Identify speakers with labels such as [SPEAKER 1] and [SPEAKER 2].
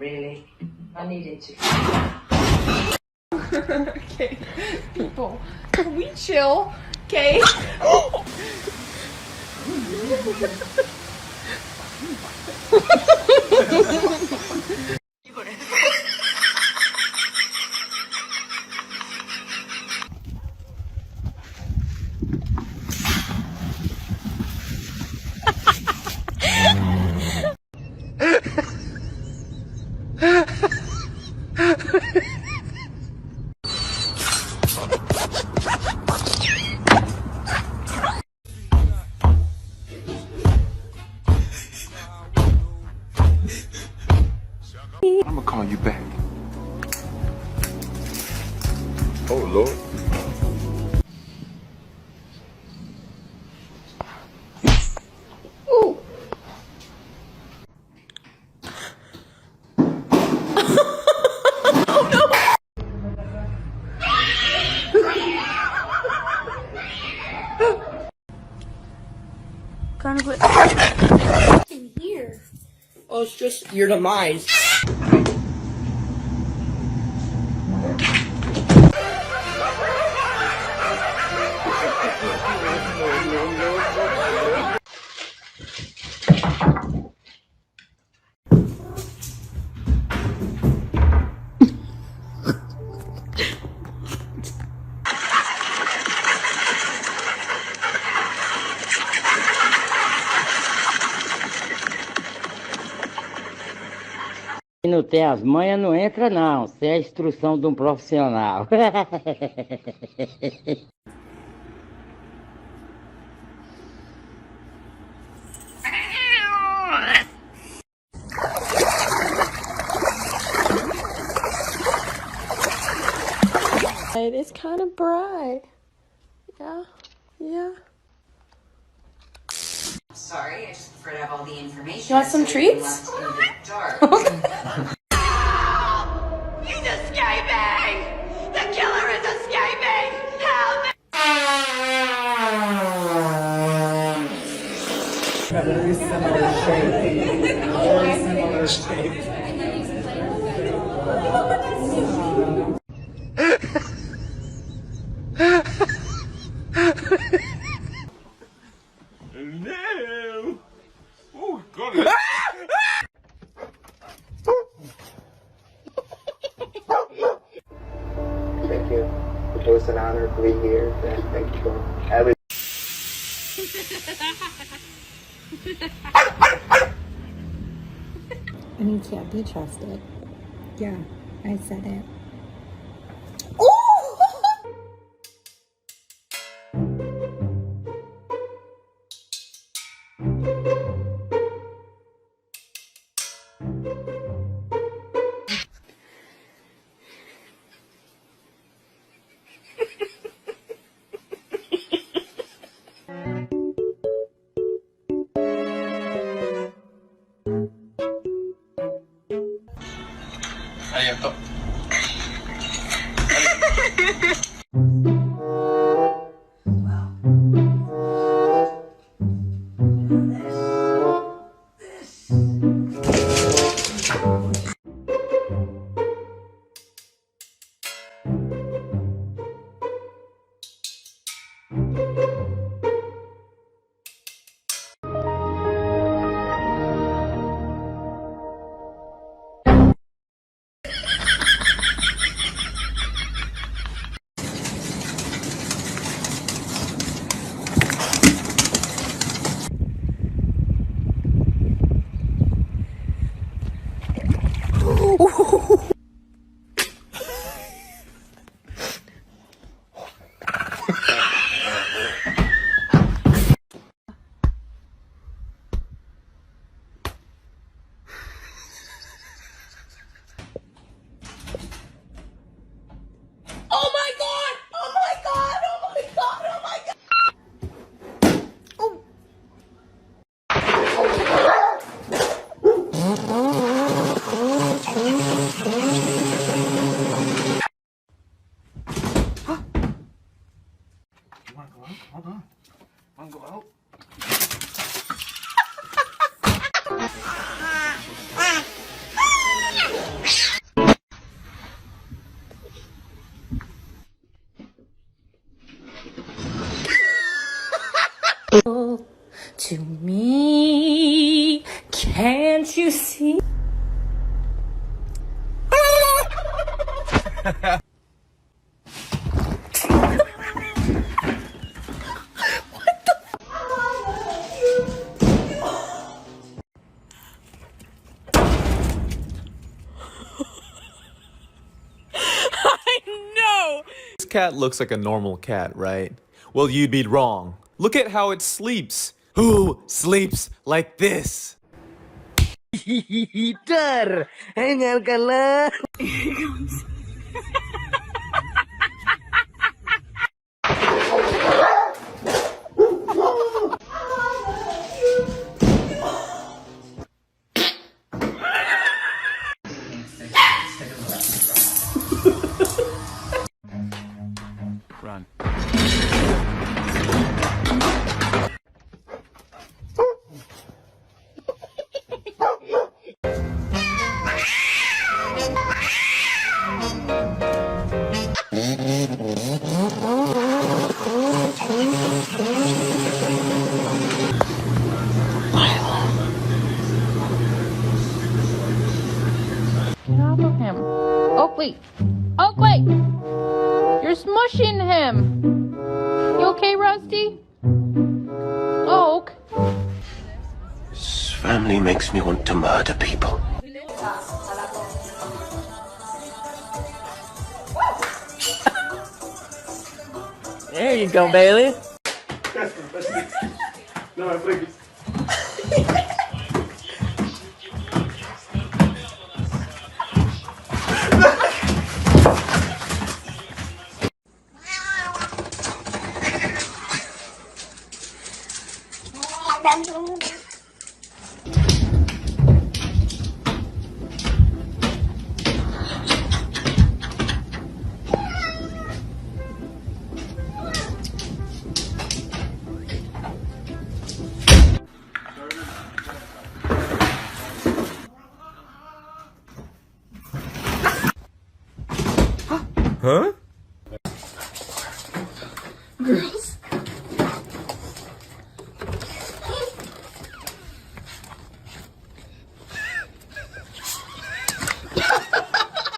[SPEAKER 1] really. I needed to.
[SPEAKER 2] Okay, people, can we chill? Okay.
[SPEAKER 3] I'm gonna call you back. Oh, Lord.
[SPEAKER 2] Kind of in here. Oh, it's just your demise.
[SPEAKER 4] Quem não tem as manhas não entra não, isso é a instrução de um profissional.
[SPEAKER 2] It's kind of bright. Yeah, yeah.
[SPEAKER 1] Sorry, I just prefer to have all the information.
[SPEAKER 2] You want some treats?
[SPEAKER 1] In the dark.
[SPEAKER 5] He's escaping! The killer is escaping! Help me!
[SPEAKER 6] Very similar shape. Very similar shape.
[SPEAKER 3] No! Oh, God.
[SPEAKER 6] Thank you. It was an honor to be here. Thank you for everything.
[SPEAKER 7] And he can't be trusted. Yeah, I said it.
[SPEAKER 2] me. Can't you see?
[SPEAKER 8] This cat looks like a normal cat, right? Well, you'd be wrong. Look at how it sleeps. Who sleeps like this?
[SPEAKER 4] Peter, hingalkanlah.
[SPEAKER 3] Run.
[SPEAKER 9] Get off of him. Oh, wait. Oh, wait. You're smushing him. You okay, Rusty? Oak.
[SPEAKER 10] This family makes me want to murder people.
[SPEAKER 4] There you go, Bailey.
[SPEAKER 6] No, please.
[SPEAKER 8] Huh?
[SPEAKER 2] Girls.